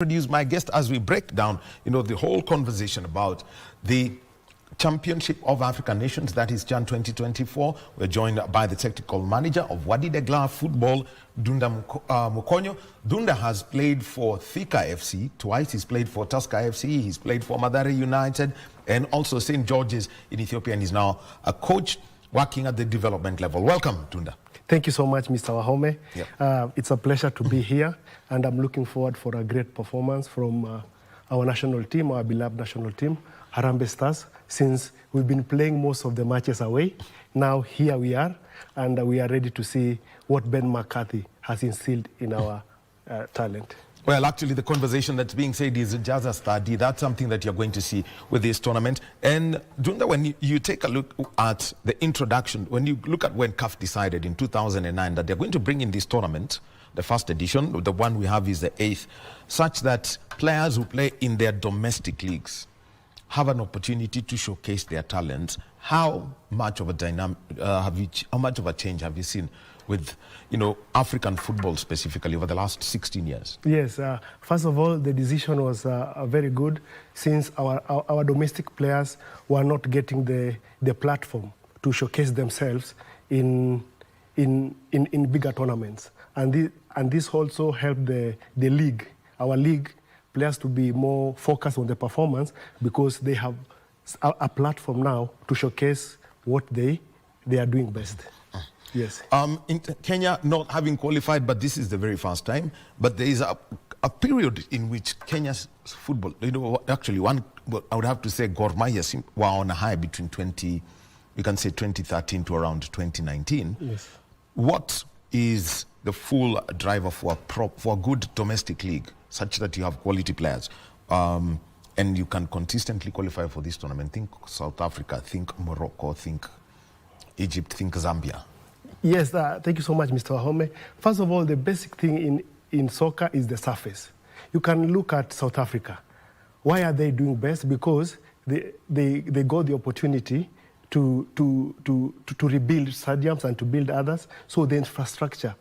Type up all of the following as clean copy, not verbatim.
Introduce my guest as we break down, the whole conversation about the Championship of African Nations, that is Jan 2024. We're joined by the technical manager of Wadi Degla Football, Dunda Mukonyo. Dunda has played for Thika FC twice. He's played for Tusker FC. He's played for Mathare United and also St. George's in Ethiopia, and he's now a coach working at the development level. Welcome, Dunda. Thank you so much, Mr. Wahome. Yep. It's a pleasure to be here, and I'm looking forward for a great performance from our national team, our beloved national team, Harambee Stars, since we've been playing most of the matches away. Now here we are, and we are ready to see what Ben McCarthy has instilled in our talent. Well, actually, the conversation that's being said is just a study. That's something that you're going to see with this tournament. And Dunda, when you take a look at the introduction, when you look at when CAF decided in 2009 that they're going to bring in this tournament, the first edition, the one we have is the 8th, such that players who play in their domestic leagues have an opportunity to showcase their talents. How much of a how much of a change have you seen with, African football specifically over the last 16 years? Yes, first of all, the decision was very good, since our domestic players were not getting the platform to showcase themselves in bigger tournaments. And this also helped the league, our league, players to be more focused on the performance, because they have a platform now to showcase what they are doing best. Yes. In Kenya, not having qualified, but this is the very first time, but there is a period in which Kenya's football, actually I would have to say Gor Mahia were on a high between 2013 to around 2019. Yes. What is the full driver for a good domestic league, such that you have quality players, and you can consistently qualify for this tournament? Think South Africa, think Morocco, think Egypt, think Zambia. Yes, thank you so much, Mr. Wahome. First of all, the basic thing in soccer is the surface. You can look at South Africa. Why are they doing best? Because they got the opportunity to rebuild stadiums and to build others. So the infrastructure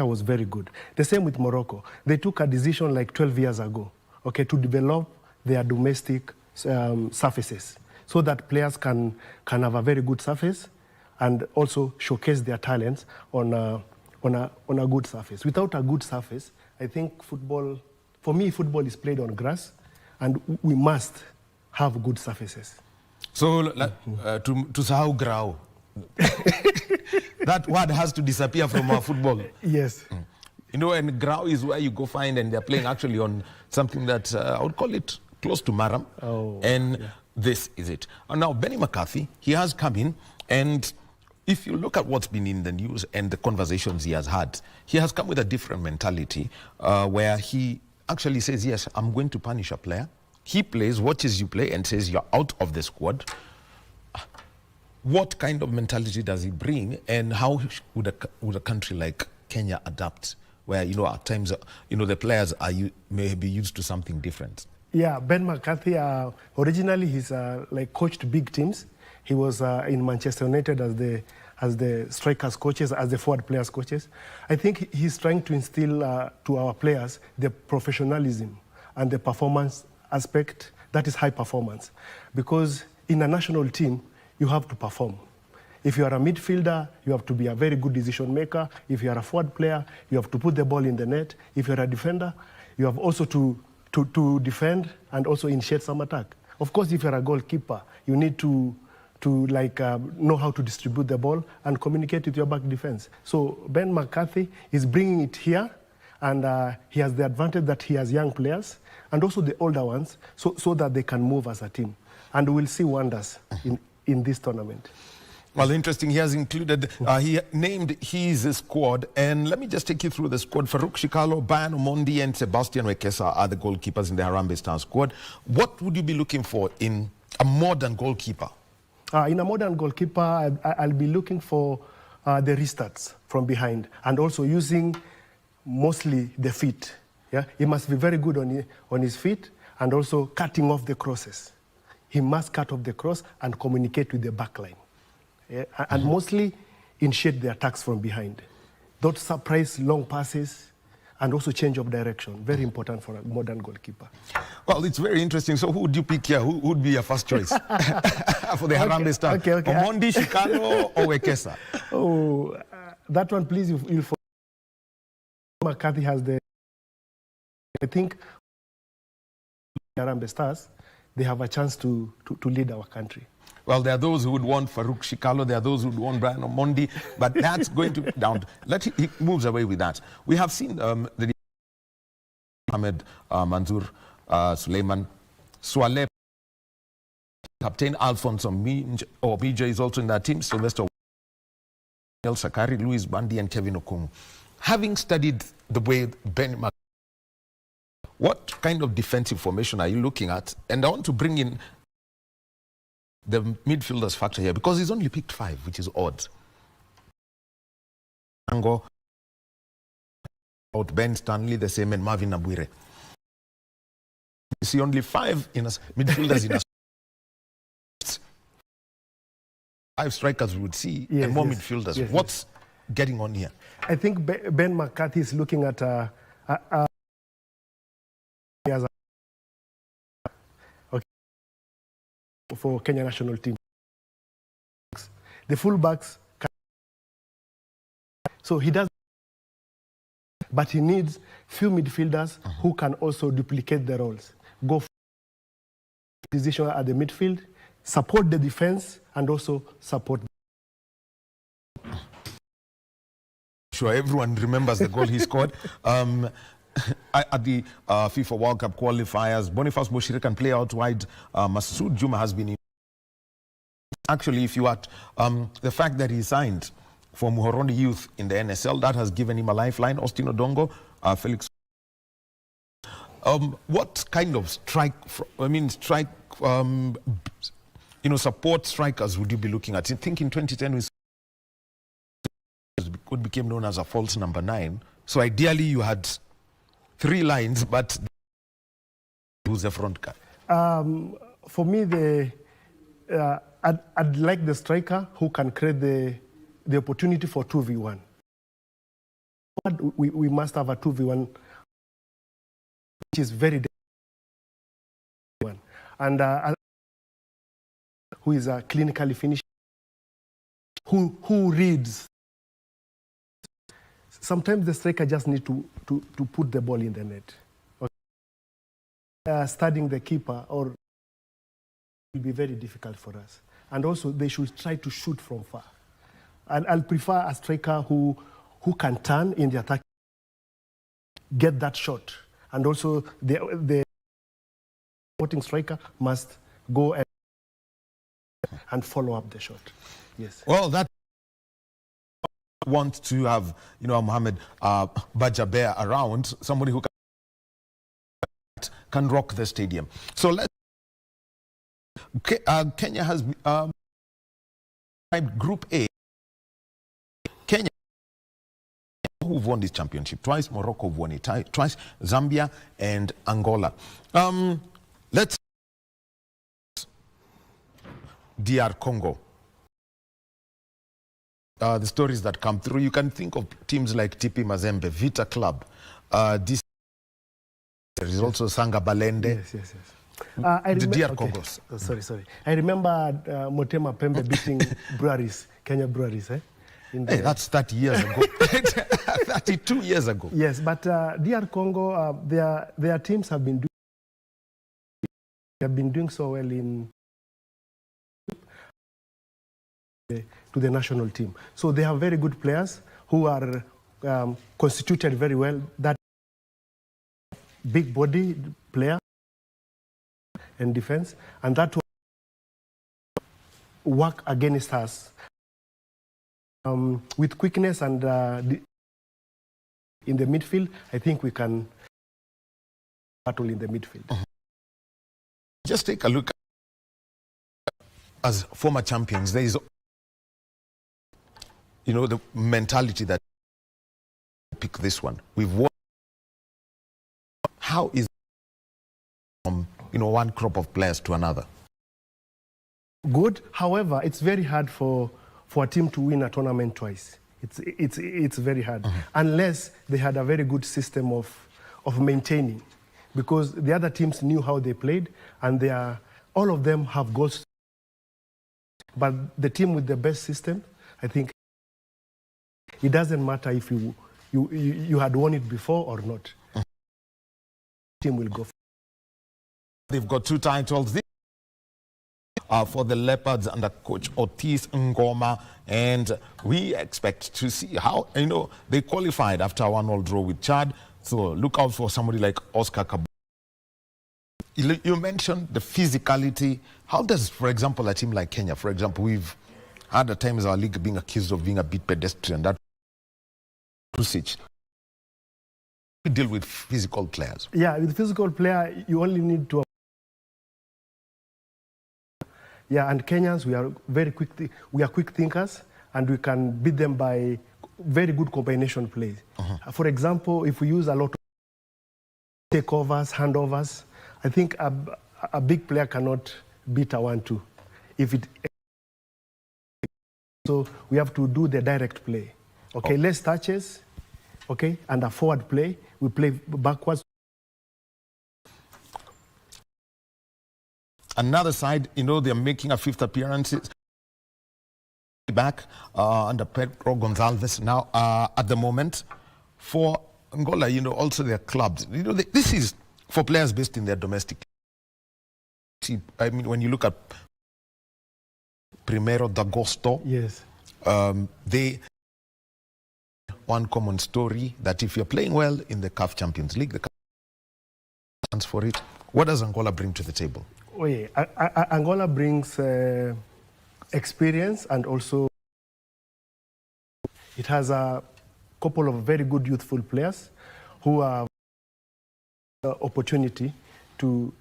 was very good. The same with Morocco. They took a decision like 12 years ago, okay, to develop their domestic surfaces, so that players can have a very good surface and also showcase their talents on a good surface. Without a good surface, I think football is played on grass, and we must have good surfaces. So, to sahau grau, that word has to disappear from our football. Yes. And grau is where you go find, and they're playing actually on something that I would call it close to Maram. Oh, and yeah. This is it. And now, Benny McCarthy, he has come in, and if you look at what's been in the news and the conversations he has had, he has come with a different mentality, where he actually says, yes, I'm going to punish a player. He plays, watches you play, and says you're out of the squad. What kind of mentality does he bring, and how would a country like Kenya adapt, where, at times, the players may be used to something different? Yeah, Ben McCarthy, originally he's coached big teams. He was in Manchester United as the strikers coaches, as the forward players coaches. I think he's trying to instill to our players the professionalism and the performance aspect, that is high performance. Because in a national team, you have to perform. If you are a midfielder, you have to be a very good decision maker. If you are a forward player, you have to put the ball in the net. If you're a defender, you have also to defend and also initiate some attack. Of course, if you're a goalkeeper, you need to know how to distribute the ball and communicate with your back defense. So Ben McCarthy is bringing it here, and he has the advantage that he has young players and also the older ones, so that they can move as a team. And we'll see wonders in this tournament. Well, interesting. He has included, he named his squad, and let me just take you through the squad. Farouk Shikalo, Bayan Omondi, and Sebastian Wekesa are the goalkeepers in the Harambee Stars squad. What would you be looking for in a modern goalkeeper? In a modern goalkeeper, I'll be looking for the restarts from behind, and also using mostly the feet. Yeah, he must be very good on his feet, and also cutting off the crosses. He must cut off the cross and communicate with the back line. Yeah, and mostly initiate the attacks from behind. Those surprise long passes and also change of direction. Very important for a modern goalkeeper. Well, it's very interesting. So who would you pick here? Who would be your first choice for the Harambee Stars? Okay. Omondi, Shikano, or Wekesa? Oh, that one, please. You'll McCarthy has the. I think Harambee Stars, they have a chance to lead our country. Well, there are those who would want Farouk Shikalo, there are those who would want Brian Omondi, but that's going to be down. He moves away with that. We have seen the Ahmed Manzoor Suleiman Swaleh, Captain Alphonse Obija is also in that team, Sylvester Sakari, Louis Bandi, and Kevin Okung. Having studied the way Ben, what kind of defensive formation are you looking at? And I want to bring in the midfielders factor here, because he's only picked 5, which is odd. Ango, out Ben Stanley, the same, and Marvin Abuire. You see only 5 in midfielders in a 5 strikers we would see, yes, and more yes, midfielders. Yes, What's getting on here? I think Ben McCarthy is looking at for Kenya national team. The fullbacks, so he does, but he needs few midfielders who can also duplicate the roles. Go for position at the midfield, support the defense, and also support. Sure, everyone remembers the goal he scored. At the FIFA World Cup qualifiers, Boniface Moshiri can play out wide. Masood Juma has been in. Actually, if you at the fact that he signed for Muhoroni Youth in the NSL, that has given him a lifeline. Austin Odongo, Felix. What kind of support strikers would you be looking at? I think in 2010 we became known as a false number 9. So ideally you had 3 lines, but who's the front guy? For me, I'd like the striker who can create the opportunity for 2v1. We must have a 2v1, which is very difficult. And who is a clinically finished, who reads. Sometimes the striker just needs to put the ball in the net. Okay. Studying the keeper will be very difficult for us. And also, they should try to shoot from far. And I'll prefer a striker who can turn in the attack, get that shot. And also, the supporting striker must go and follow up the shot. Yes. Well, that want to have, Mohamed Bajaber around, somebody who can rock the stadium. So Kenya has Group A. Kenya, who've won this championship twice. Morocco have won it twice. Zambia and Angola. Let's DR Congo. The stories that come through, you can think of teams like TP Mazembe, Vita Club. There is also Sanga Balende. Yes. The DR Congo. Sorry. I remember Motema Pembe beating breweries, Kenya breweries. Hey, that's 30 years ago. 32 years ago. Yes, but DR Congo, their teams have been doing so well to the national team. So they have very good players who are constituted very well. That big body player and defense, and that will work against us with quickness and in the midfield. I think we can battle in the midfield. Just take a look. As former champions, there is the mentality that pick this one. We've won. How is from one crop of players to another? Good. However, it's very hard for a team to win a tournament twice. It's very hard, unless they had a very good system of maintaining, because the other teams knew how they played, and all of them have goals. But the team with the best system, I think, it doesn't matter if you had won it before or not. Team will go. They've got 2 titles for the Leopards under coach Otis Ngoma, and we expect to see how, they qualified after a 1-1 draw with Chad. So look out for somebody like Oscar Kabu. You mentioned the physicality. How does, for example, a team like Kenya, for example, we've had at times our league being accused of being a bit pedestrian. That usage. We deal with physical players. Yeah, with physical player, you only need to. Yeah, and Kenyans, we are very quick. We are quick thinkers, and we can beat them by very good combination plays. For example, if we use a lot of takeovers, handovers, I think a big player cannot beat a 1-2. So we have to do the direct play. Okay, less touches. Okay, and a forward play. We play backwards. Another side, they're making a 5th appearance back under Pedro Gonzalez now at the moment. For Angola, also their clubs. This is for players based in their domestic. I mean, when you look at Primero de Agosto, yes, they one common story that if you're playing well in the CAF Champions League, the chance for it. What does Angola bring to the table? Oh yeah, Angola brings experience, and also it has a couple of very good youthful players who have the opportunity to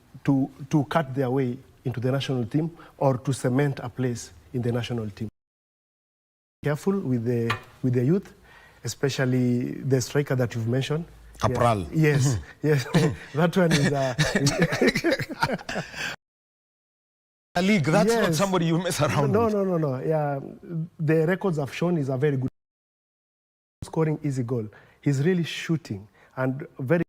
cut their way into the national team or to cement a place in the national team. Careful with the youth, especially the striker that you've mentioned. Capral. Yeah. Yes, yes. That one is a league. That's yes. not somebody you mess around with. No. Yeah, the records have shown is a very good scoring easy goal. He's really shooting and very.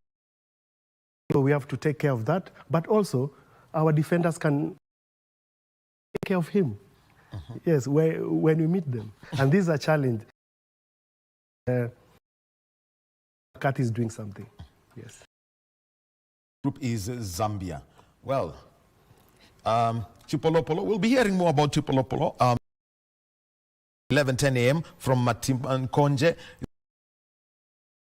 So we have to take care of that, but also our defenders can take care of him. Yes, when we meet them, and this is a challenge. Cat is doing something. Yes. Group is Zambia. Well, Chipolopolo. We'll be hearing more about Chipolopolo. 11:10 a.m. from Matiman Konje.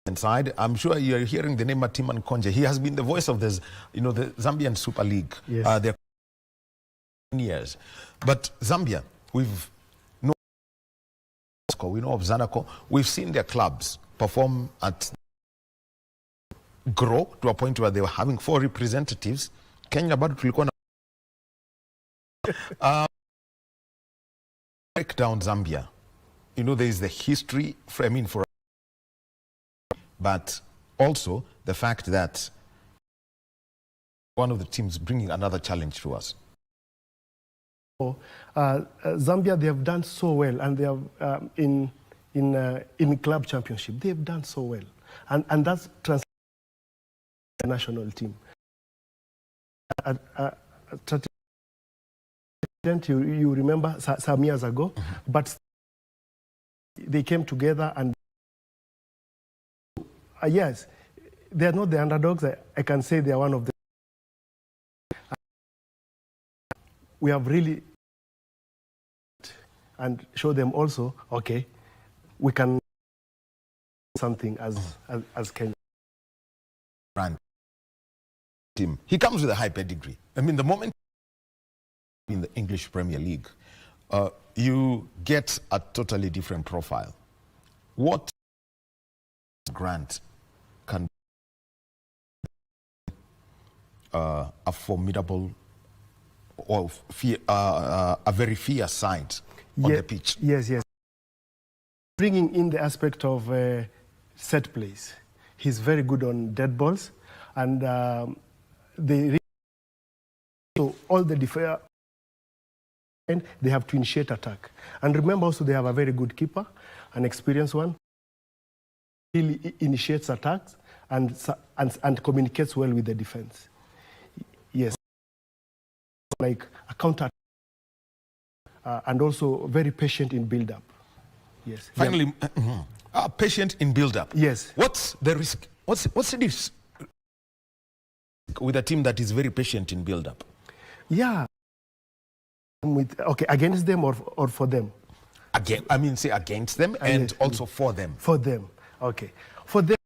Inside, I'm sure you're hearing the name Matiman Konje. He has been the voice of the Zambian Super League. Yes. They're years, but Zambia, we know of Zanaco. We've seen their clubs perform at grow to a point where they were having 4 representatives. Kenya bado tulikuwa na break down Zambia. There is the history for but also the fact that one of the teams bringing another challenge to us. Zambia, they have done so well, and they have in club championship they have done so well, and that's translated to the national team. You remember some years ago, but they came together and yes, they are not the underdogs. I can say they are one of the. We have really and show them also, okay, we can something as Kenya. Team. He comes with a high pedigree. I mean, the moment in the English Premier League, you get a totally different profile. What Grant can a formidable or a very fierce side on the pitch. Yes. Bringing in the aspect of set plays. He's very good on dead balls, and so all the defense, they have to initiate attack. And remember also they have a very good keeper. an experienced one. He initiates attacks and communicates well with the defense. Yes, like a counter, and also very patient in build-up. Yes. Finally, patient in build-up. Yes. What's the risk? What's the risk with a team that is very patient in build-up? Yeah. Okay, against them or for them? Again, I mean, say against them and also for them. For them, okay. For them,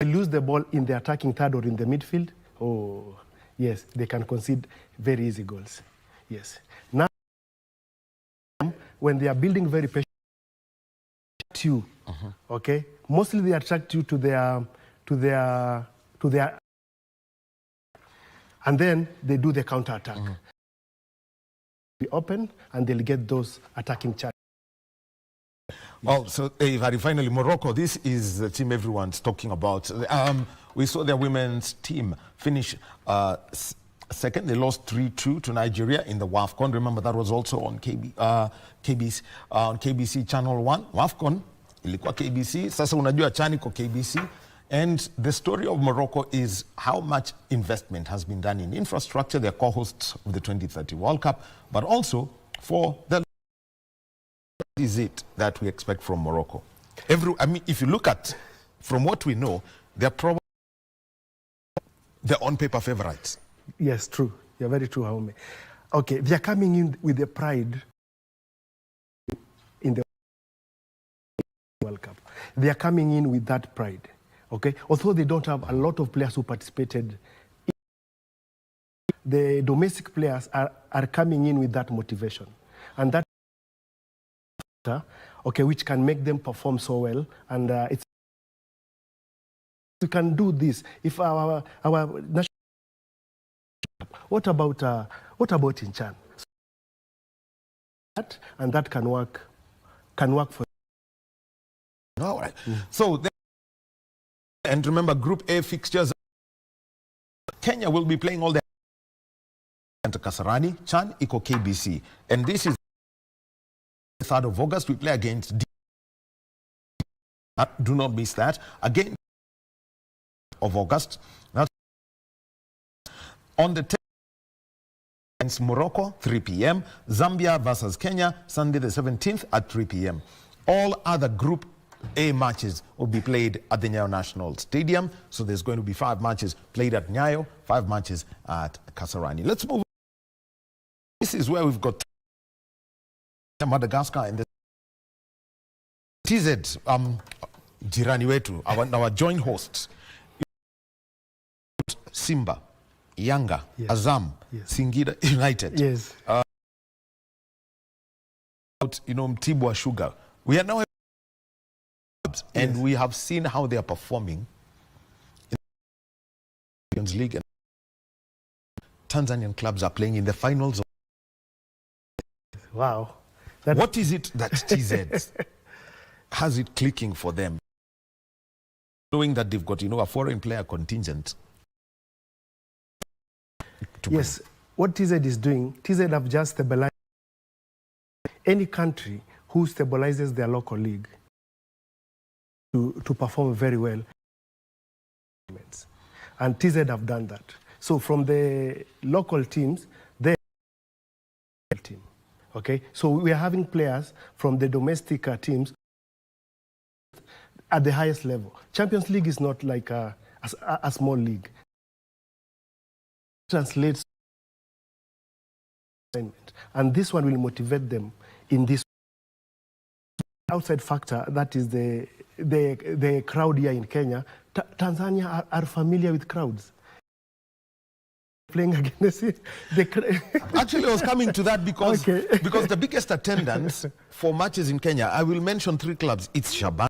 they lose the ball in the attacking third or in the midfield. Oh, yes, they can concede very easy goals. Yes. Now, when they are building very patient, you, okay, mostly they attract you to their, and then they do the counter attack. Be open and they'll get those attacking charges. Well, so finally, Morocco, this is the team everyone's talking about. We saw their women's team finish second. They lost 3-2 to Nigeria in the WAFCON. Remember, that was also on KBC Channel 1. WAFCON, ilikuwa KBC. Sasa unajua chani kwa KBC. And the story of Morocco is how much investment has been done in infrastructure. They're co-hosts of the 2030 World Cup, but also for the... What is it that we expect from Morocco? I mean, if you look at, from what we know, they're probably the on-paper favorites. Yes, true. You're very true, Haume. Okay, they're coming in with the pride in the World Cup. They are coming in with that pride. Okay, although they don't have a lot of players who participated, the domestic players are coming in with that motivation, and that, okay, which can make them perform so well. And it's, we can do this. If our national, what about in Chan? And that can work for. All right. So. And remember, Group A fixtures. Kenya will be playing all the Kasarani, Chan, Iko KBC. And this is the 3rd of August. We play against D. Do not miss that. Again, of August. That's on the 10th against Morocco, 3 p.m. Zambia versus Kenya, Sunday the 17th at 3 p.m. All other Group A matches will be played at the Nyayo National Stadium. So there's going to be 5 matches played at Nyayo, 5 matches at Kasarani. Let's move on. This is where we've got Madagascar and the TZ, jirani wetu, our joint hosts. Simba, Yanga, yes. Azam, yes. Singida United. Yes. Mtibwa Sugar. We are now and yes. We have seen how they are performing in the Champions League. And Tanzanian clubs are playing in the finals. Wow. What is it that TZ has it clicking for them? Knowing that they've got, a foreign player contingent. Yes, what TZ is doing, TZ have just stabilized any country who stabilizes their local league to perform very well. And TZ have done that. So from the local teams, they team. Okay, so we are having players from the domestic teams at the highest level. Champions League is not like a small league. Translates, and this one will motivate them in this outside factor. That is the crowd here in Kenya. Tanzania are familiar with crowds. Playing against it. Actually, I was coming to that because the biggest attendance for matches in Kenya, I will mention 3 clubs. It's Shaban,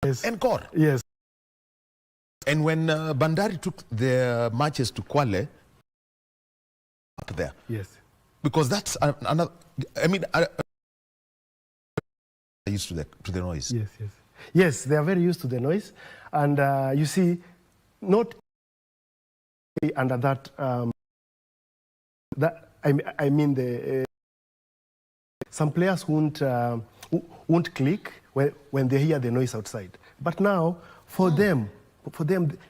yes, and Kor. Yes. And when Bandari took their matches to Kwale, up there. Yes. Because that's another. I mean, I used to the noise. Yes, yes, yes. They are very used to the noise, and you see, not under that. I mean the some players won't won't click when they hear the noise outside. But now, for them,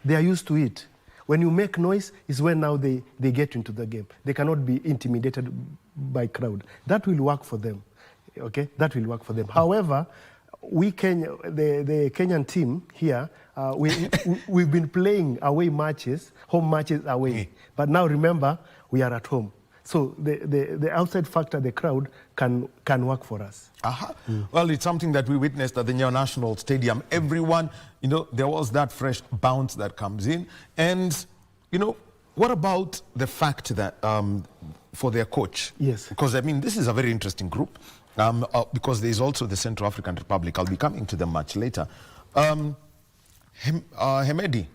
they are used to it. When you make noise is when now they get into the game. They cannot be intimidated by crowd. That will work for them, okay? That will work for them. However, the Kenyan team here, we've been playing away matches, home matches away. But now remember, we are at home. So the outside factor, the crowd, can work for us. Well, it's something that we witnessed at the Nyayo National Stadium. Everyone, there was that fresh bounce that comes in. And, what about the fact that for their coach? Yes. Because, I mean, this is a very interesting group. Because there is also the Central African Republic. I'll be coming to them much later. Hemedi,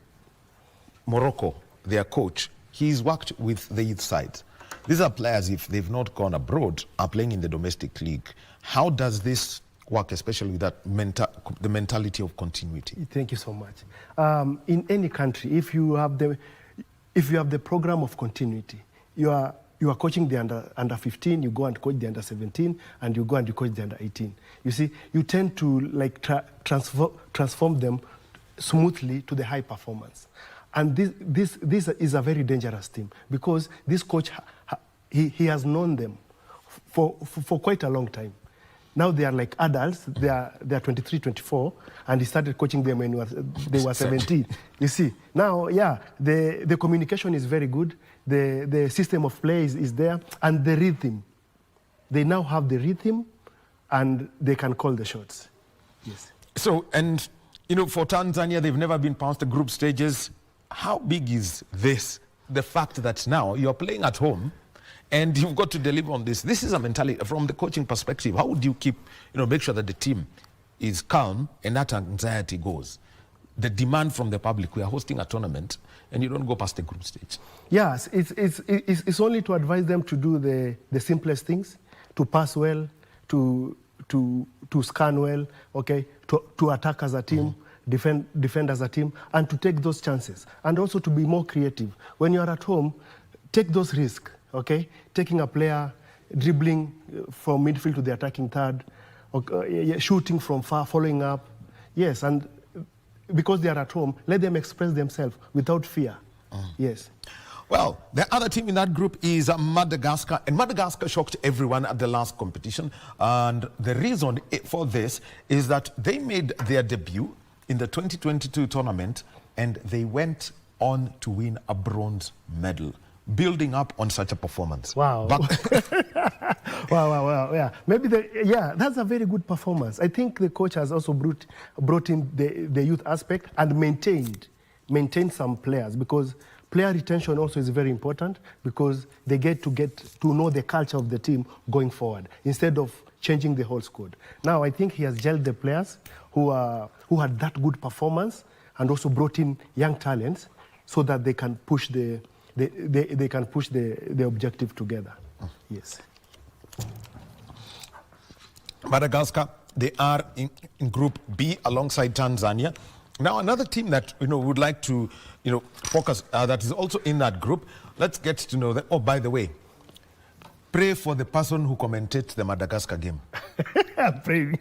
Morocco, their coach, he's worked with the youth side. These are players, if they've not gone abroad, are playing in the domestic league. How does this work, especially with that the mentality of continuity? Thank you so much. In any country, if you have the program of continuity, you are coaching the under 15, you go and coach the under 17, and you go and you coach the under 18. You see, you tend to transform them smoothly to the high performance. And this is a very dangerous team, because this coach, he has known them for quite a long time. Now they are like adults. They are 23, 24, and he started coaching them when they were 17. You see, now, the communication is very good. The system of play is there, and the rhythm. They now have the rhythm, and they can call the shots. Yes. So, and for Tanzania, they've never been past the group stages. How big is this? The fact that now you're playing at home and you've got to deliver on this. This is a mentality from the coaching perspective. How would you make sure that the team is calm and that anxiety goes? The demand from the public, we are hosting a tournament and you don't go past the group stage. Yes, it's only to advise them to do the simplest things, to pass well, to scan well, okay, to attack as a team. Defend as a team, and to take those chances, and also to be more creative. When you are at home, take those risks, okay? Taking a player, dribbling from midfield to the attacking third, shooting from far, following up. Yes, and because they are at home, let them express themselves without fear. Yes. Well, the other team in that group is Madagascar, and Madagascar shocked everyone at the last competition. And the reason for this is that they made their debut in the 2022 tournament, and they went on to win a bronze medal, building up on such a performance. Wow. Wow. Yeah. Maybe that's a very good performance. I think the coach has also brought in the youth aspect and maintained some players, because player retention also is very important, because they get to know the culture of the team going forward instead of changing the whole squad. Now I think he has gelled the players who had that good performance, and also brought in young talents so that they can push the objective together. Yes. Madagascar, they are in Group B alongside Tanzania. Now another team that would like to focus that is also in that group. Let's get to know them. Oh, by the way, pray for the person who commentates the Madagascar game. I'm praying.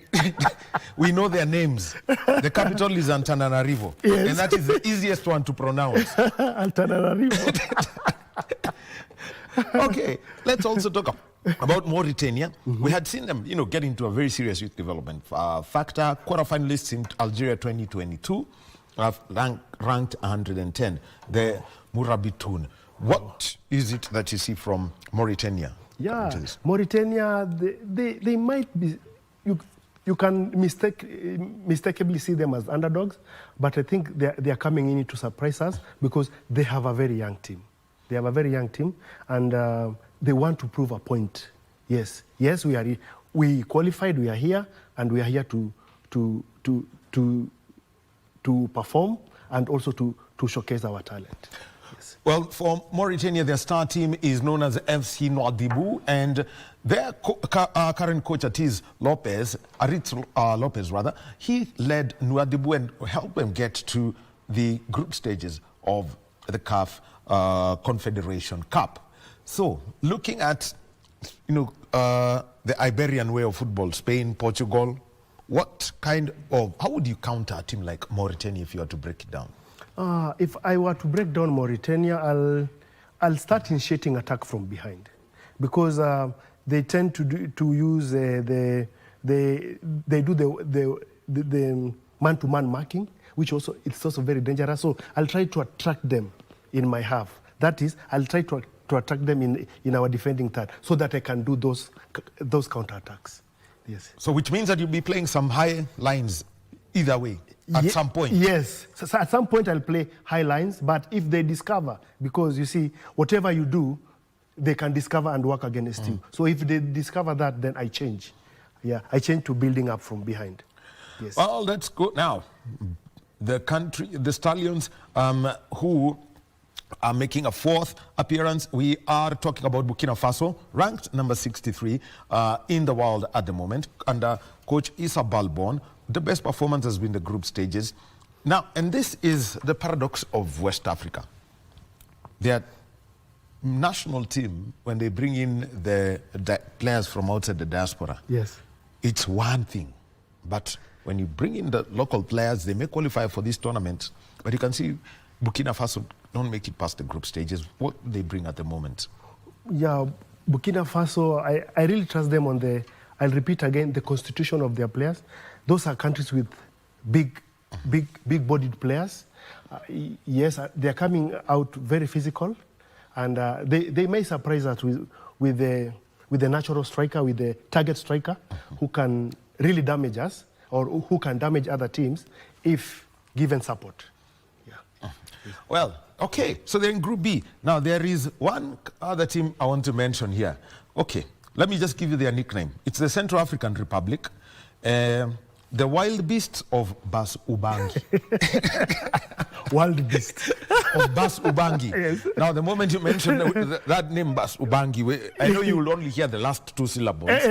We know their names. The capital is Antananarivo. Yes. And that is the easiest one to pronounce. Antananarivo. Okay, let's also talk about Mauritania. We had seen them, get into a very serious youth development factor. Quarterfinalists in Algeria 2022, ranked 110. The Murabitoun. What is it that you see from Mauritania? Yeah, Mauritania, they might be, you can mistakenly see them as underdogs, but I think they are coming in to surprise us, because they have a very young team. They have a very young team, and they want to prove a point. Yes, we qualified, we are here, and we are here to perform, and also to showcase our talent. Yes. Well, for Mauritania, their star team is known as FC Nouadhibou, and their current coach, Aritz Lopez, he led Nouadhibou and helped them get to the group stages of the CAF Confederation Cup. So, looking at the Iberian way of football, Spain, Portugal, how would you counter a team like Mauritania if you were to break it down? If I were to break down Mauritania, I'll start initiating attack from behind, because they tend to use they do the man-to-man marking, which it's also very dangerous. So I'll try to attract them in my half. That is, I'll try to attract them in our defending third, so that I can do those counter-attacks. Yes. So which means that you'll be playing some high lines either way at some point. Yes. So at some point I'll play high lines, but if they discover, because you see, whatever you do, they can discover and work against you. So if they discover that, then I change. Yeah, I change to building up from behind. Yes. Well, let's go now. The Stallions, who are making a fourth appearance. We are talking about Burkina Faso, ranked number 63 in the world at the moment, under Coach Issa Balbon. The best performance has been the group stages. Now, and this is the paradox of West Africa. Their national team, when they bring in the players from outside the diaspora, yes, it's one thing. But when you bring in the local players, they may qualify for this tournament. But you can see Burkina Faso don't make it past the group stages. What they bring at the moment? Yeah, Burkina Faso, I really trust them on I'll repeat again, the constitution of their players. Those are countries with big-bodied players. Yes, they're coming out very physical, and they may surprise us with the natural striker, with the target striker, who can really damage us, or who can damage other teams if given support. Yeah. Well, okay, so they're in Group B. Now, there is one other team I want to mention here. Okay, let me just give you their nickname. It's the Central African Republic. The wild beasts of Bas Ubangi. Wild beasts of Bas Ubangi. Yes. Now, the moment you mention that name, Bas Ubangi, I know you will only hear the last two syllables,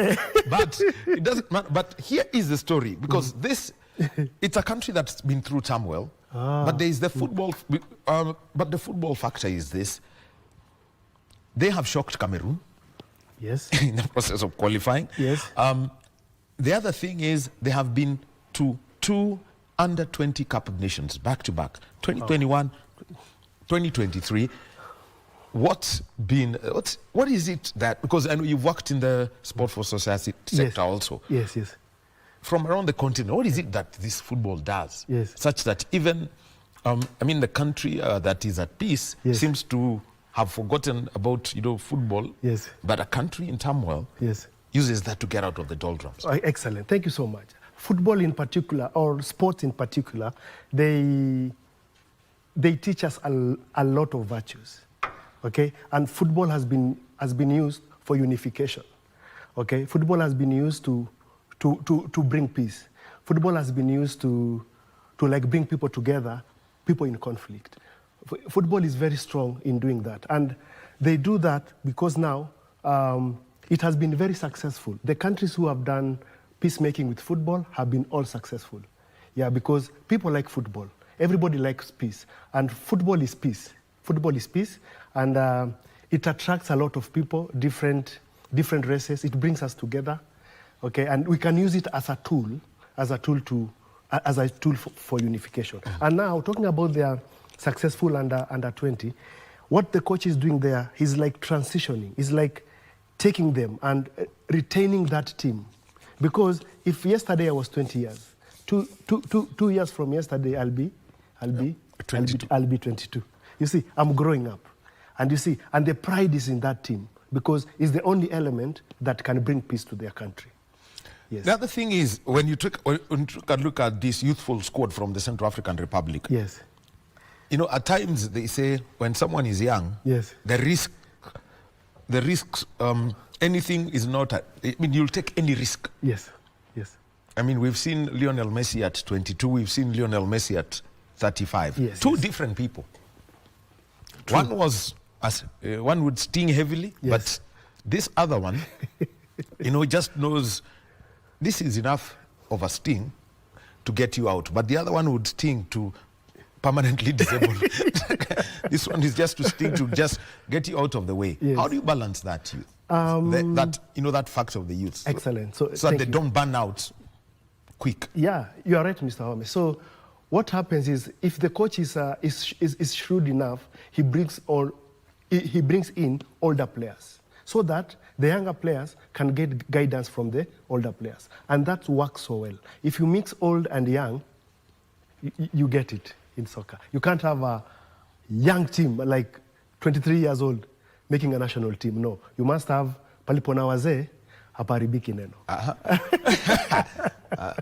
but it doesn't matter. But here is the story, because it's a country that's been through turmoil, but there is the football. But the football factor is this: they have shocked Cameroon. Yes. In the process of qualifying. Yes. The other thing is they have been to two under-20 Cup of Nations back-to-back, 2021, 2023. What is it that, because I know you've worked in the sport for society sector also. Yes, yes. From around the continent, what is it that this football does? Yes. Such that even, the country that is at peace seems to have forgotten about, football. Yes. But a country in turmoil uses that to get out of the doldrums. Excellent. Thank you so much. Football in particular, or sports in particular, they teach us a lot of virtues. Okay? And football has been used for unification. Okay? Football has been used to bring peace. Football has been used to bring people together, people in conflict. Football is very strong in doing that. And they do that because now it has been very successful. The countries who have done peacemaking with football have been all successful. Yeah, because people like football. Everybody likes peace. And football is peace. Football is peace. And it attracts a lot of people, different races. It brings us together. Okay, and we can use it as a tool for unification. And now, talking about their successful under 20, what the coach is doing there, he's like transitioning. He's like taking them and retaining that team. Because if yesterday I was 20 years, two years from yesterday I'll be 22. You see, I'm growing up. And you see, and the pride is in that team, because it's the only element that can bring peace to their country. Yes. The other thing is, when you took a look at this youthful squad from the Central African Republic, yes, at times they say when someone is young, yes, the risks, anything is not, you'll take any risk. Yes, yes. We've seen Lionel Messi at 22, we've seen Lionel Messi at 35. Yes, Two different people. True. One would sting heavily, but this other one, just knows this is enough of a sting to get you out. But the other one would sting to permanently disable. This one is just to sting to just get you out of the way. Yes. How do you balance that youth? That fact of the youth. Excellent. So that they don't burn out quick. Yeah, you are right, Mr. Home. So what happens is if the coach is shrewd enough, he brings in older players so that the younger players can get guidance from the older players. And that works so well. If you mix old and young, you get it in soccer. You can't have a young team like 23 years old making a national team. No, you must have palipo na wazee haparibiki neno.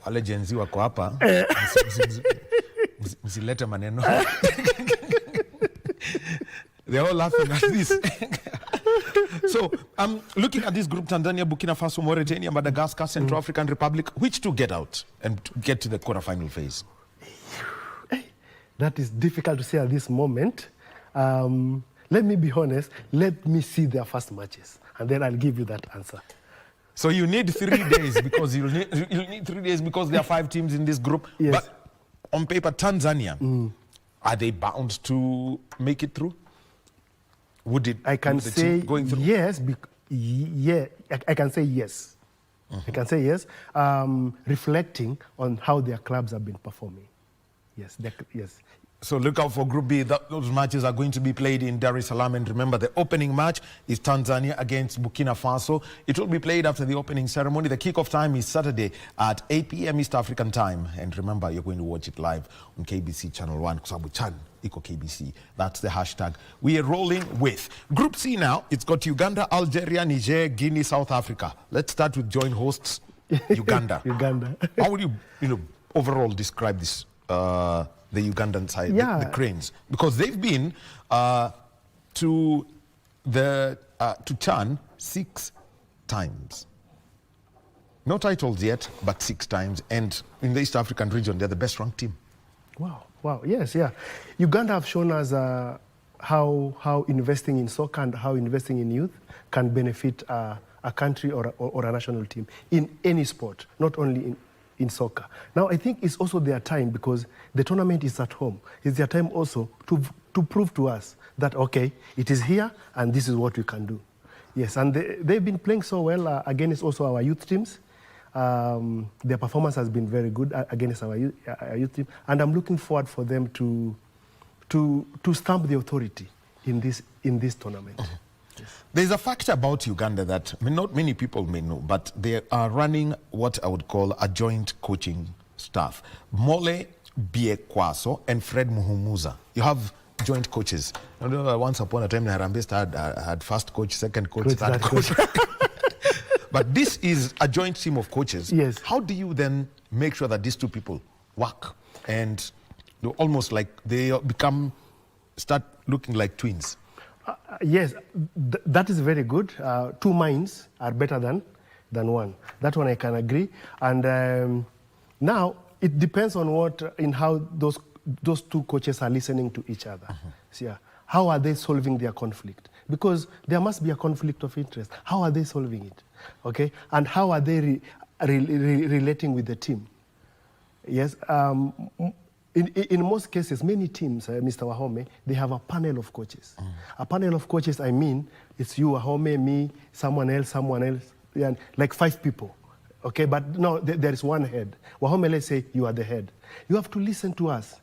Wale Gen Z wako hapa, msilete maneno. They're all laughing at this. So, looking at this group, Tanzania, Burkina Faso, Mauritania, Madagascar, Central African Republic, which two get out and get to the quarterfinal phase? That is difficult to say at this moment. Let me be honest. Let me see their first matches, and then I'll give you that answer. So you need 3 days because you'll need 3 days because there are 5 teams in this group. Yes. But on paper, Tanzania, are they bound to make it through? Would it? I can say going through? yes. I can say yes. I can say yes. Reflecting on how their clubs have been performing. Yes, yes. So look out for Group B. Those matches are going to be played in Dar es Salaam. And remember, the opening match is Tanzania against Burkina Faso. It will be played after the opening ceremony. The kickoff time is Saturday at 8 p.m. East African time. And remember, you're going to watch it live on KBC Channel 1. Kusabu Chan, Iko KBC. That's the hashtag we are rolling with. Group C now, it's got Uganda, Algeria, Niger, Guinea, South Africa. Let's start with joint hosts, Uganda. Uganda. How would you overall describe this? The Ugandan side, the Cranes, because they've been to CHAN 6 times. No titles yet, but 6 times. And in the East African region, they're the best ranked team. Wow, yes, yeah. Uganda have shown us how investing in soccer and how investing in youth can benefit a country or a national team in any sport, not only in soccer. Now, I think it's also their time because the tournament is at home. It's their time also to prove to us that, okay, it is here and this is what we can do. Yes, and they've been playing so well against also our youth teams. Their performance has been very good against our youth team. And I'm looking forward for them to stamp the authority in this tournament. Yes. There's a fact about Uganda that not many people may know, but they are running what I would call a joint coaching staff. Mole Biekwaso and Fred Muhumuza. You have joint coaches. Once upon a time, Harambee Star had first coach, second coach, third coach. But this is a joint team of coaches. Yes. How do you then make sure that these two people work and almost like they start looking like twins? Yes, that is very good. 2 minds are better than one. That one I can agree. And now it depends on how those 2 coaches are listening to each other. So, yeah, how are they solving their conflict? Because there must be a conflict of interest. How are they solving it? Okay, and how are they relating with the team? Yes. In most cases, many teams, Mr. Wahome, they have a panel of coaches. A panel of coaches, I mean, it's you, Wahome, me, someone else, yeah, like 5 people. Okay, but no, there is one head. Wahome, let's say you are the head. You have to listen to us.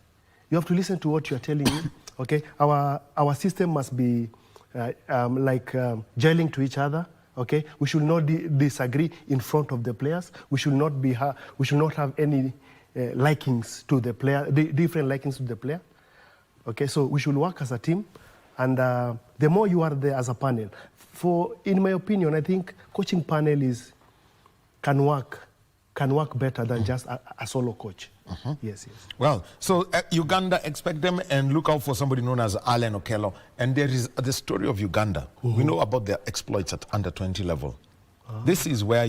You have to listen to what you are telling me. Okay, our system must be gelling to each other. Okay, we should not disagree in front of the players. We should not have any likings to the player, different likings to the player. Okay, so we should work as a team, and the more you are there as a panel, in my opinion, I think coaching panel can work better than just a solo coach. Yes. Well, so Uganda, expect them and look out for somebody known as Allen Okello. And there is the story of Uganda. We know about their exploits at under 20 level. This is where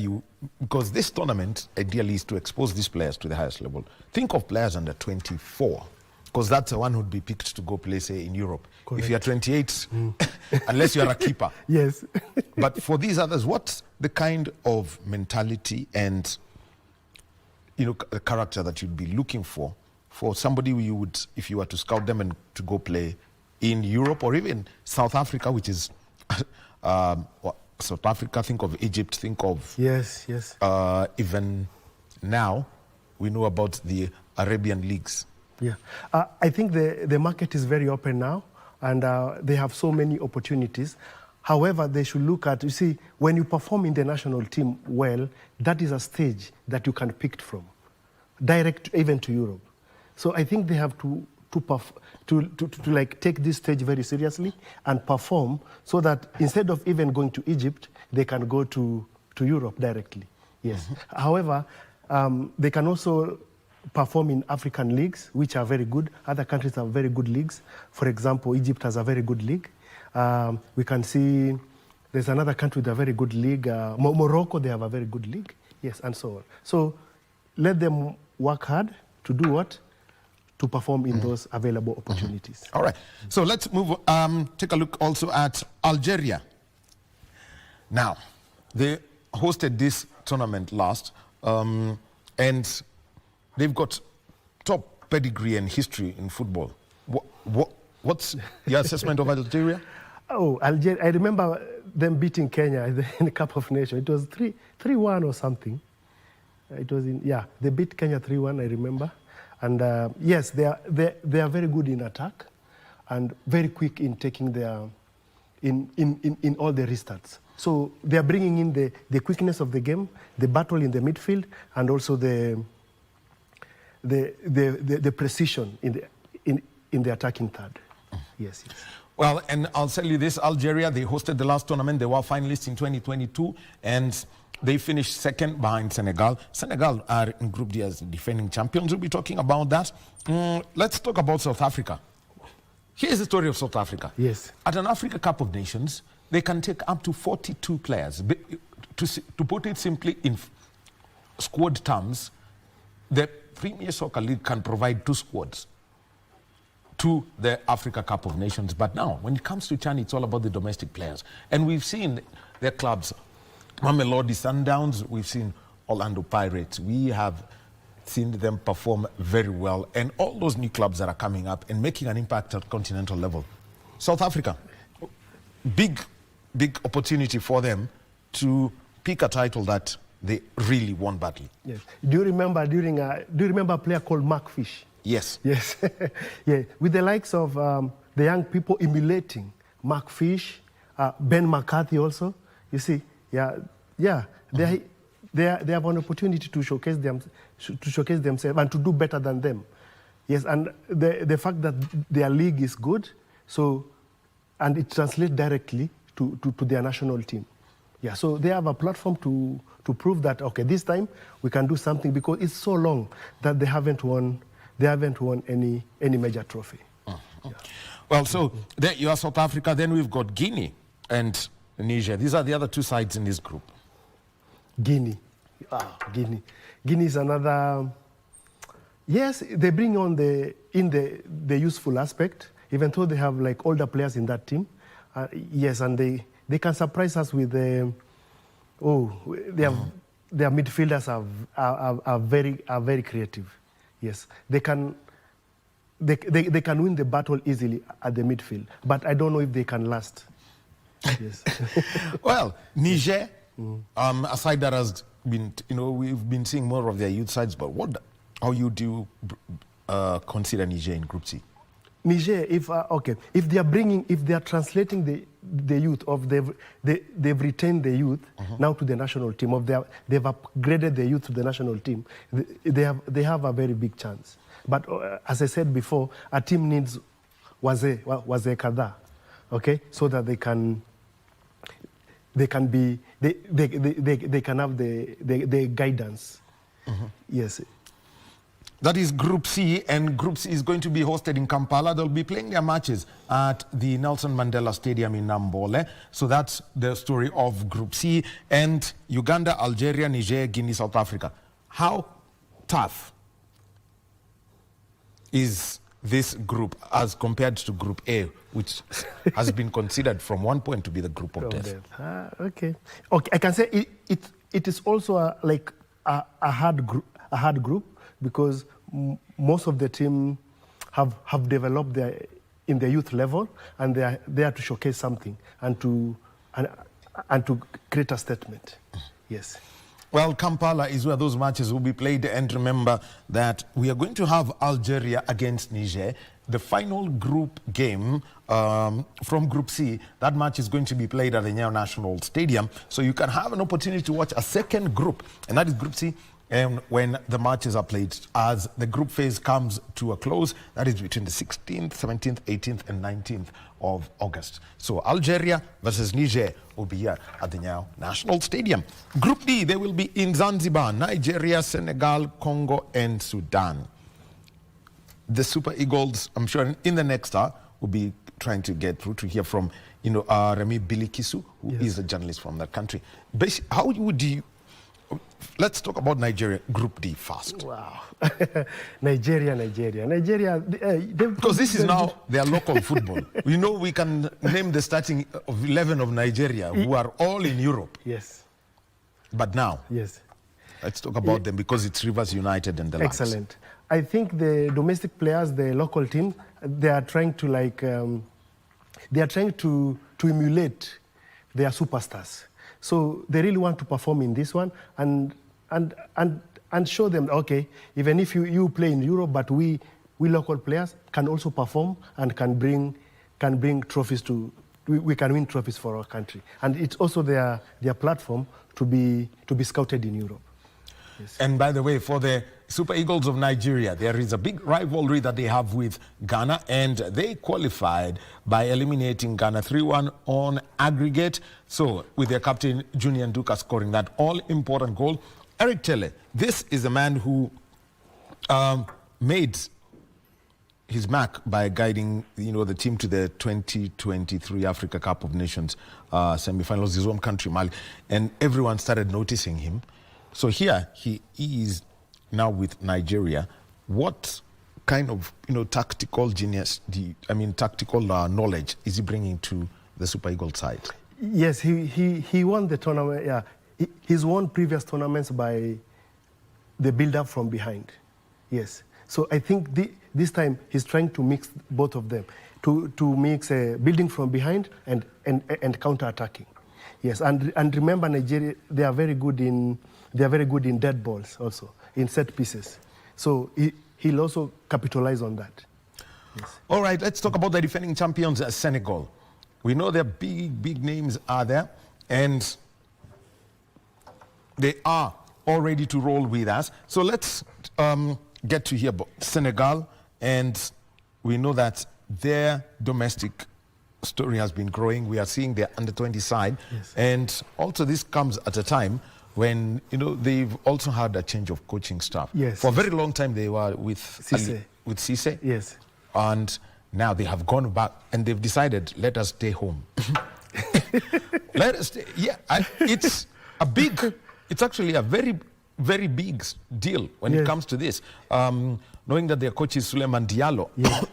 because this tournament ideally is to expose these players to the highest level. Think of players under 24, because that's the one who'd be picked to go play, say, in Europe. Correct. If you're 28, unless you're a keeper. Yes. But for these others, what's the kind of mentality and the character that you'd be looking for somebody who you would, if you were to scout them and to go play in Europe or even South Africa, which is South Africa, think of Egypt, think of yes. Even now, we know about the Arabian leagues. Yeah, I think the market is very open now, and they have so many opportunities. However, they should look at, you see, when you perform in the national team well, that is a stage that you can pick from, direct even to Europe. So I think they have to like take this stage very seriously and perform, so that instead of even going to Egypt, they can go to Europe directly. Yes. However, they can also perform in African leagues, which are very good. Other countries have very good leagues. For example, Egypt has a very good league. We can see there's another country with a very good league. Morocco, they have a very good league. Yes, and so on. So let them work hard to do what? To perform in those available opportunities. All right. So let's move, take a look also at Algeria. Now, they hosted this tournament last, and they've got top pedigree and history in football. What's your assessment of Algeria? Oh, Algeria! I remember them beating Kenya in the Cup of Nations. It was 3-1 or something. It was they beat Kenya 3-1. I remember, and yes, they are very good in attack, and very quick in taking their in all the restarts. So they are bringing in the quickness of the game, the battle in the midfield, and also the precision in the attacking third. Yes. Well, and I'll tell you this, Algeria, they hosted the last tournament. They were finalists in 2022, and they finished second behind Senegal. Senegal are in Group D as defending champions. We'll be talking about that. Let's talk about South Africa. Here's the story of South Africa. Yes. At an Africa Cup of Nations, they can take up to 42 players. To put it simply, in squad terms, the Premier Soccer League can provide 2 squads to the Africa Cup of Nations. But now, when it comes to Chan, it's all about the domestic players. And we've seen their clubs, Mamelodi Sundowns, we've seen Orlando Pirates. We have seen them perform very well. And all those new clubs that are coming up and making an impact at continental level. South Africa, big opportunity for them to pick a title that they really won badly. Yes. Do you remember a player called Mark Fish? Yes. Yes. Yeah. With the likes of the young people emulating Mark Fish, Ben McCarthy also. You see, they have an opportunity to showcase themselves and to do better than them. Yes, and the fact that their league is good, so and it translates directly to their national team. Yeah, so they have a platform to prove that, okay, this time we can do something, because it's so long that they haven't won any major trophy. Yeah. Well, so there you are, South Africa. Then we've got Guinea and Niger. These are the other 2 sides in this group. Guinea. Guinea is another. Yes, they bring on the useful aspect, even though they have like older players in that team. Yes, and they can surprise us with their midfielders are very creative. Yes, they can win the battle easily at the midfield, but I don't know if they can last. Yes. Well, Niger, a side that has been, we've been seeing more of their youth sides, but how do you consider Niger in Group C? Niger, if they are translating the youth of they've retained the youth now to the national team, they've upgraded the youth to the national team, they have a very big chance. But as I said before, a team needs wazee kadhaa, okay, so that they can have the guidance. Yes. That is Group C, and Group C is going to be hosted in Kampala. They'll be playing their matches at the Nelson Mandela Stadium in Nambole. So that's the story of Group C. And Uganda, Algeria, Niger, Guinea, South Africa. How tough is this group as compared to Group A, which has been considered from one point to be the group of death? Okay, I can say it is also a hard group, because most of the team have developed in the youth level, and they are there to showcase something and to create a statement. Yes. Well, Kampala is where those matches will be played. And remember that we are going to have Algeria against Niger. The final group game from Group C, that match is going to be played at the Nyayo National Stadium. So you can have an opportunity to watch a second group, and that is Group C. And when the matches are played, as the group phase comes to a close, that is between the 16th, 17th, 18th, and 19th of August. So Algeria versus Niger will be here at the Nyayo National Stadium. Group D, they will be in Zanzibar, Nigeria, Senegal, Congo, and Sudan. The Super Eagles, I'm sure in the next hour, will be trying to get through to hear from, Remy Bilikisu, who is a journalist from that country. How would you... Let's talk about Nigeria, Group D first. Wow. Nigeria. Because this is now their local football. We know we can name the starting of 11 of Nigeria, who are all in Europe. Yes. But now, let's talk about them, because it's Rivers United and the likes. Excellent. I think the domestic players, the local team, they are trying to emulate their superstars. So they really want to perform in this one and show them, okay, even if you play in Europe, but we local players can also perform and can bring trophies we can win trophies for our country. And it's also their platform to be scouted in Europe. Yes. And by the way, for the Super Eagles of Nigeria, there is a big rivalry that they have with Ghana, and they qualified by eliminating Ghana 3-1 on aggregate. So with their captain, Junior Nduka, scoring that all-important goal. Eric Tele, this is a man who made his mark by guiding, the team to the 2023 Africa Cup of Nations semi-finals, his home country, Mali, and everyone started noticing him. So here he is now with Nigeria. What kind of tactical genius, tactical knowledge is he bringing to the Super Eagles side? Yes, he won the tournament. Yeah, he's won previous tournaments by the build-up from behind. Yes, so I think this time he's trying to mix both of them, to mix building from behind and counter-attacking. Yes, and remember, Nigeria, they are very good in dead balls also, in set pieces. So he'll also capitalize on that. Yes. All right, let's talk about the defending champions, Senegal. We know their big names are there, and they are all ready to roll with us. So let's get to hear about Senegal, and we know that their domestic story has been growing. We are seeing their under-20 side, and also this comes at a time when they've also had a change of coaching staff. Yes. For a very long time they were with Cisse. Yes. And now they have gone back and they've decided, let us stay home. Let us stay. Yeah, it's actually a very, very big deal when it comes to this. Knowing that their coach is Suleiman Diallo. Yes.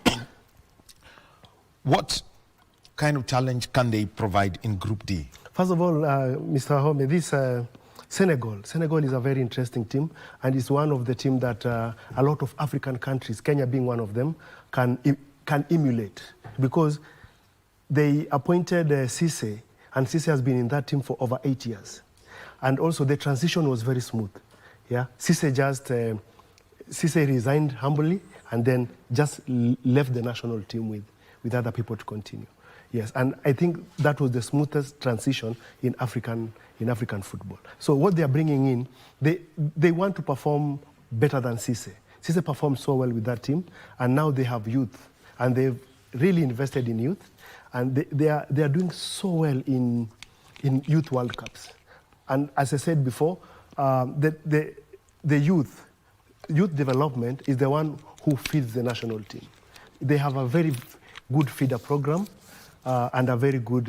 What kind of challenge can they provide in Group D? First of all, Mr. Home, this Senegal is a very interesting team, and it's one of the teams that a lot of African countries, Kenya being one of them, can emulate, because they appointed Cisse, and Cisse has been in that team for over 8 years. And also the transition was very smooth. Yeah, Cisse resigned humbly and then just left the national team with other people to continue. Yes, and I think that was the smoothest transition in African football. So what they are bringing in, they want to perform better than Cisse. Cisse performed so well with that team, and now they have youth, and they've really invested in youth, and they are doing so well in youth World Cups. And as I said before, the youth development is the one who feeds the national team. They have a very good feeder program and a very good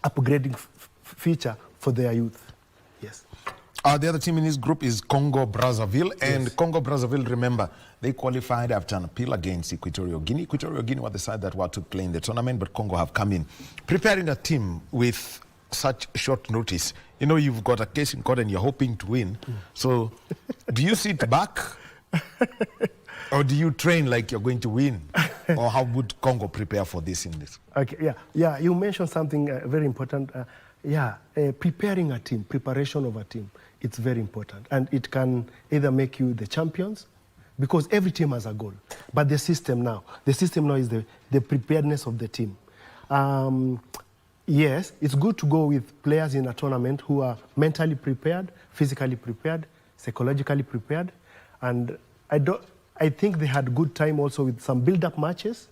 upgrading feature for their youth. Yes. The other team in this group is Congo-Brazzaville. And Congo-Brazzaville, remember, they qualified after an appeal against Equatorial Guinea. Equatorial Guinea were the side that were to play in the tournament, but Congo have come in. Preparing a team with such short notice, you've got a case in court and you're hoping to win. So do you sit back or do you train like you're going to win? Or how would Congo prepare for this in this? Okay, yeah, you mentioned something very important. Yeah, preparing a team, preparation of a team, it's very important. And it can either make you the champions, because every team has a goal. But the system now is the preparedness of the team. Yes, it's good to go with players in a tournament who are mentally prepared, physically prepared, psychologically prepared. And I think they had good time also with some build-up matches,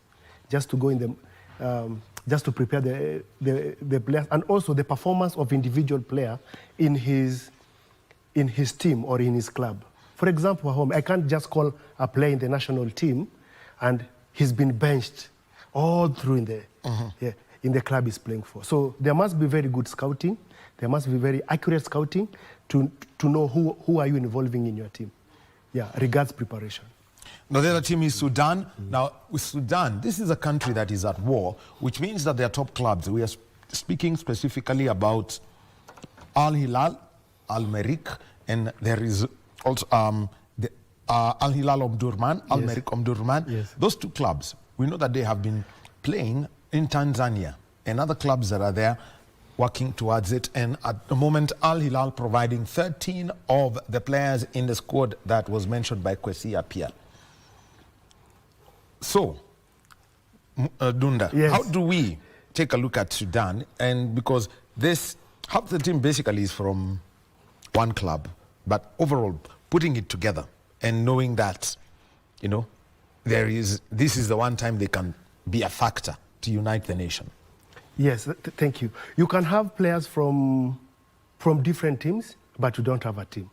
just to go in the, just to prepare the players, and also the performance of individual player in his team or in his club. For example, I can't just call a player in the national team and he's been benched all through in the club he's playing for. So there must be very good scouting. There must be very accurate scouting to know who are you involving in your team. Yeah, regards preparation. Now, the other team is Sudan. Now, with Sudan, this is a country that is at war, which means that their top clubs, we are speaking specifically about Al Hilal, Al Merrikh, and there is also Al Hilal Omdurman, Al Merrikh Omdurman. Yes. Those two clubs, we know that they have been playing in Tanzania, and other clubs that are there working towards it. And at the moment, Al Hilal providing 13 of the players in the squad that was mentioned by Kwesi Appiah. So, Dunda, yes. How do we take a look at Sudan? And because half the team basically is from one club, but overall putting it together and knowing that, this is the one time they can be a factor to unite the nation. Yes, thank you. You can have players from different teams, but you don't have a team.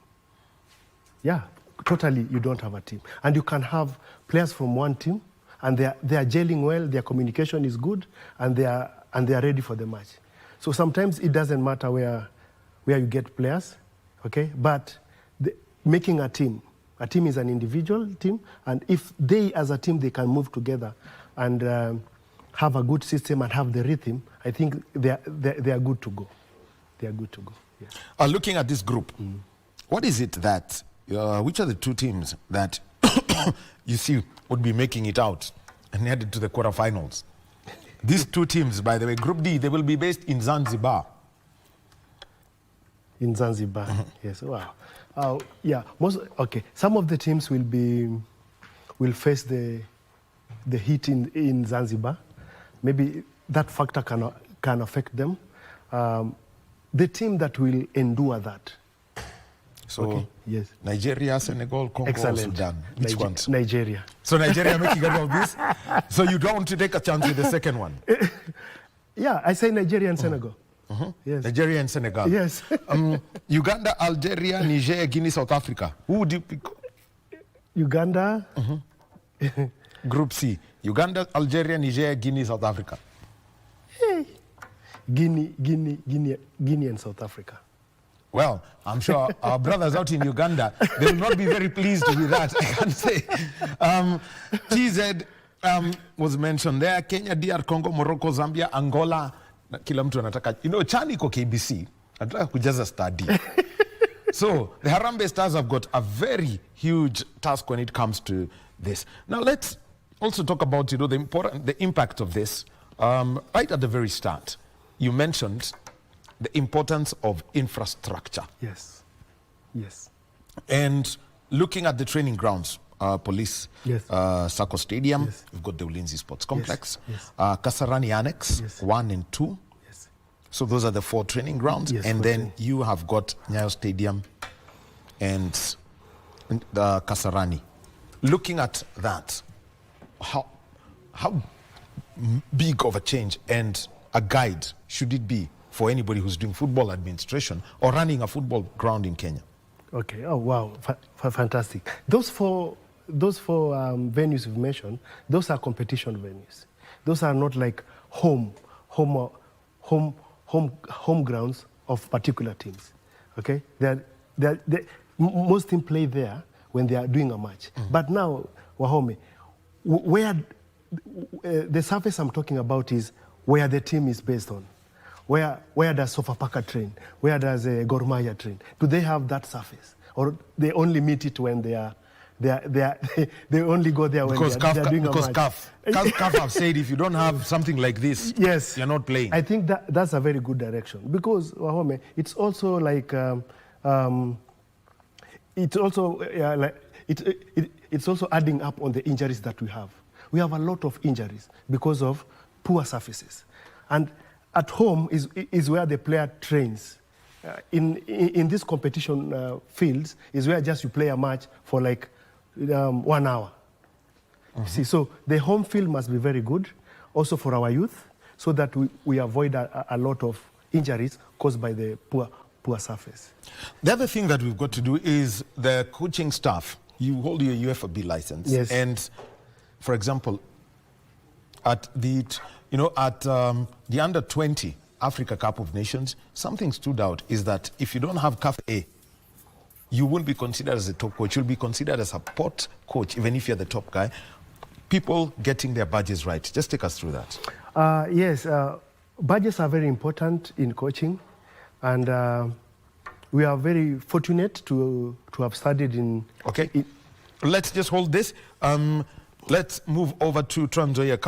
Yeah, totally you don't have a team. And you can have players from one team, and they are gelling well, their communication is good, and they are ready for the match. So sometimes it doesn't matter where you get players, okay? But making a team is an individual team, and if they as a team, they can move together and have a good system and have the rhythm, I think they are good to go. They are good to go, yes. Looking at this group, what is it that, which are the two teams that you see would be making it out and headed to the quarterfinals? These two teams, by the way, Group D, they will be based in Zanzibar. In Zanzibar, yes, wow. Yeah, some of the teams will face the heat in Zanzibar. Maybe that factor can affect them. The team that will endure that. So, yes. Nigeria, Senegal, Congo, Excellent. Sudan. Which ones? Nigeria. So Nigeria making out of this? So you don't want to take a chance with the second one? Yeah, I say Nigeria and Senegal. Yes. Nigeria and Senegal. Yes. Uganda, Algeria, Niger, Guinea, South Africa. Who would you pick? Uganda. Group C. Uganda, Algeria, Niger, Guinea, South Africa. Guinea and South Africa. Well, I'm sure our brothers out in Uganda, they will not be very pleased with that, I can say. TZ was mentioned there. Kenya, DR Congo, Morocco, Zambia, Angola. Kila mtu anataka, Chani iko KBC, anataka kujaza study. So the Harambee Stars have got a very huge task when it comes to this. Now let's also talk about, the impact of this. Right at the very start, you mentioned the importance of infrastructure. Yes. Yes. And looking at the training grounds, Police, yes. Sacco Stadium, yes. We've got the Ulinzi Sports Complex, yes. Kasarani Annex, yes. 1 and 2. Yes. So those are the 4 training grounds. Yes, and then you have got Nyayo Stadium and the Kasarani. Looking at that, how big of a change and a guide should it be for anybody who's doing football administration or running a football ground in Kenya? Okay. Oh wow, fantastic. Those four venues you've mentioned, those are competition venues. Those are not like home grounds of particular teams. Okay. Most teams play there when they are doing a match. But now, Wahome, where the surface I'm talking about is where the team is based on. Where does Sofapaka train? Where does Gor Mahia train? Do they have that surface? Or they only meet it when they are they only go there when Because they're doing a match. CAF have said if you don't have something like this, yes, you're not playing. I think that's a very good direction, because Wahome, it's also like it's also it's also adding up on the injuries that we have. We have a lot of injuries because of poor surfaces, and at home is where the player trains. In this competition fields is where just you play a match for like 1 hour. See, so the home field must be very good also for our youth, so that we avoid a lot of injuries caused by the poor surface. The other thing that we've got to do is the coaching staff. You hold your UFB license. Yes. And for example, at the under 20 Africa Cup of Nations, something stood out is that if you don't have CAF A, you won't be considered as a top coach. You'll be considered as a support coach, even if you're the top guy. People getting their badges right. Just take us through that. Yes, badges are very important in coaching, and we are very fortunate to have studied in... Okay, let's just hold this. Let's move over to Trans Nzoia.